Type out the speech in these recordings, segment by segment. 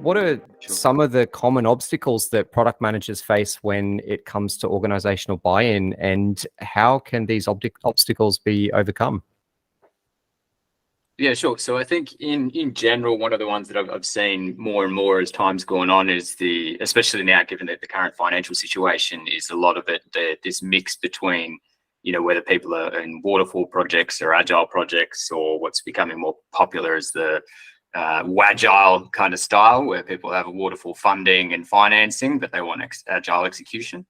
What are some of the common obstacles that product managers face when it comes to organizational buy-in, and how can these obstacles be overcome? Yeah, sure. So I think in general, one of the ones that I've seen more and more as time's gone on is especially now, given that the current financial situation, is a lot of it, this mix between, whether people are in waterfall projects or agile projects, or what's becoming more popular is the wagile kind of style, where people have a waterfall funding and financing, but they want agile execution.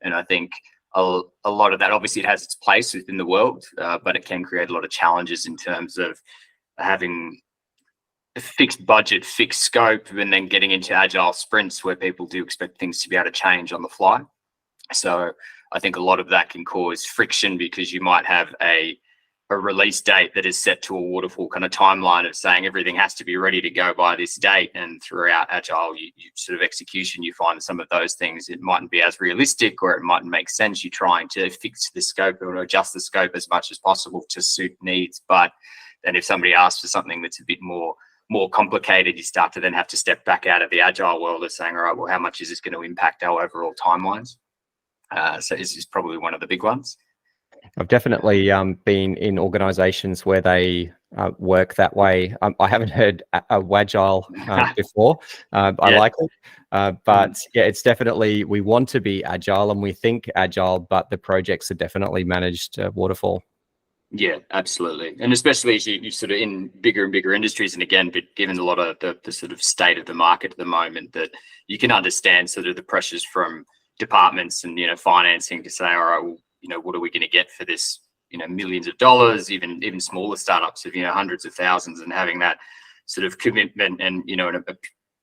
And I think a lot of that, obviously it has its place within the world, but it can create a lot of challenges in terms of having a fixed budget, fixed scope, and then getting into agile sprints where people do expect things to be able to change on the fly. So I think a lot of that can cause friction, because you might have a release date that is set to a waterfall kind of timeline of saying everything has to be ready to go by this date, and throughout agile you sort of execution, you find some of those things, it mightn't be as realistic, or it mightn't make sense. You're trying to fix the scope or adjust the scope as much as possible to suit needs, but then if somebody asks for something that's a bit more complicated, you start to then have to step back out of the agile world of saying, all right, well, how much is this going to impact our overall timelines? So this is probably one of the big ones. I've definitely been in organizations where they work that way. I haven't heard a wagile before. I like it. But yeah, it's definitely, we want to be agile and we think agile, but the projects are definitely managed waterfall. Yeah, absolutely. And especially as you sort of in bigger and bigger industries, and again, but given a lot of the sort of state of the market at the moment, that you can understand sort of the pressures from departments and, financing to say, all right, well, what are we going to get for this, millions of dollars, even smaller startups of, hundreds of thousands, and having that sort of commitment and,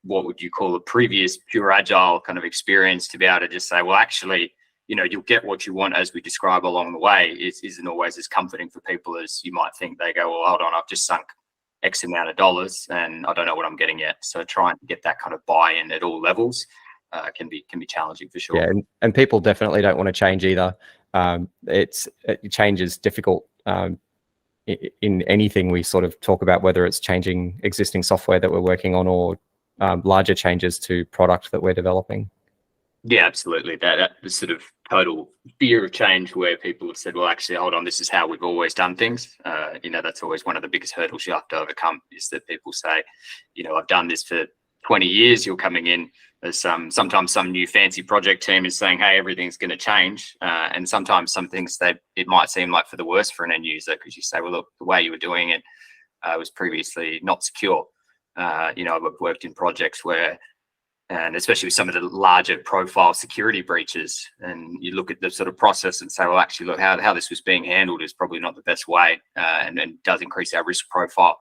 what would you call a previous pure agile kind of experience to be able to just say, well, actually, you'll get what you want as we describe along the way. It isn't always as comforting for people as you might think. They go, well, hold on, I've just sunk X amount of dollars and I don't know what I'm getting yet. So trying to get that kind of buy-in at all levels can be challenging for sure. Yeah, and people definitely don't want to change either. Change is difficult in anything we sort of talk about, whether it's changing existing software that we're working on or larger changes to product that we're developing. Yeah, absolutely. That the sort of total fear of change, where people have said, well, actually, hold on, this is how we've always done things. That's always one of the biggest hurdles you have to overcome, is that people say, I've done this for 20 years. You're coming in as sometimes some new fancy project team is saying, hey, everything's going to change. And sometimes some things it might seem like for the worse for an end user, because you say, well, look, the way you were doing it was previously not secure. I've worked in projects where, and especially with some of the larger profile security breaches, and you look at the sort of process and say, well, actually, look, how this was being handled is probably not the best way, and does increase our risk profile.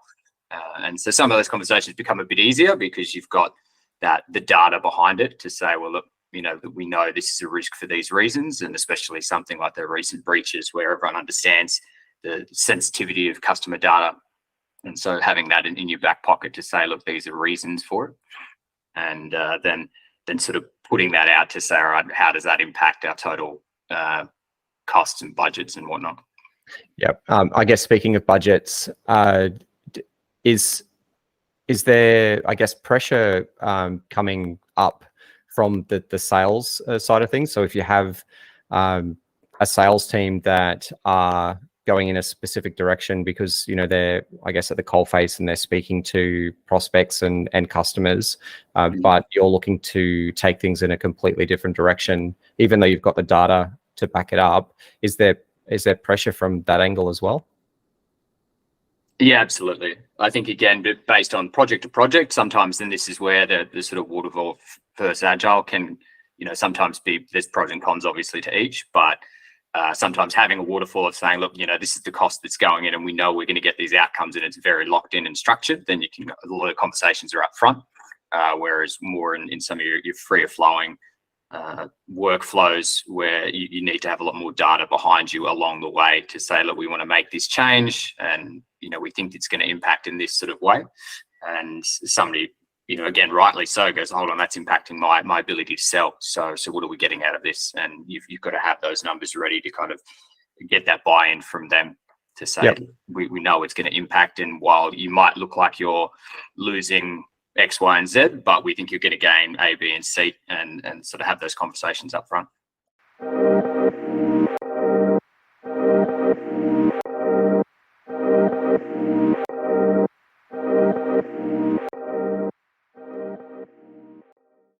And so some of those conversations become a bit easier, because you've got the data behind it to say, well, look, we know this is a risk for these reasons, and especially something like the recent breaches where everyone understands the sensitivity of customer data. And so having that in your back pocket to say, look, these are reasons for it. And then sort of putting that out to say, all right, how does that impact our total costs and budgets and whatnot? Yeah, I guess speaking of budgets, is there, I guess, pressure coming up from the sales side of things? So if you have a sales team that are going in a specific direction because, they're, I guess, at the coalface and they're speaking to prospects and customers, but you're looking to take things in a completely different direction, even though you've got the data to back it up, is there pressure from that angle as well? Yeah, absolutely. I think, again, based on project to project, sometimes then this is where the sort of waterfall versus agile can, sometimes be, there's pros and cons obviously to each, but sometimes having a waterfall of saying, look, this is the cost that's going in and we know we're going to get these outcomes and it's very locked in and structured, then a lot of conversations are up front, whereas more in some of your freer flowing workflows where you need to have a lot more data behind you along the way to say, look, we want to make this change and, we think it's going to impact in this sort of way. And somebody, again, rightly so, goes, hold on, that's impacting my ability to sell. So what are we getting out of this? And you've got to have those numbers ready to kind of get that buy-in from them to say, Yep. we know it's going to impact, and while you might look like you're losing X, Y, and Z, but we think you're going to gain A, B, and C, and sort of have those conversations up front.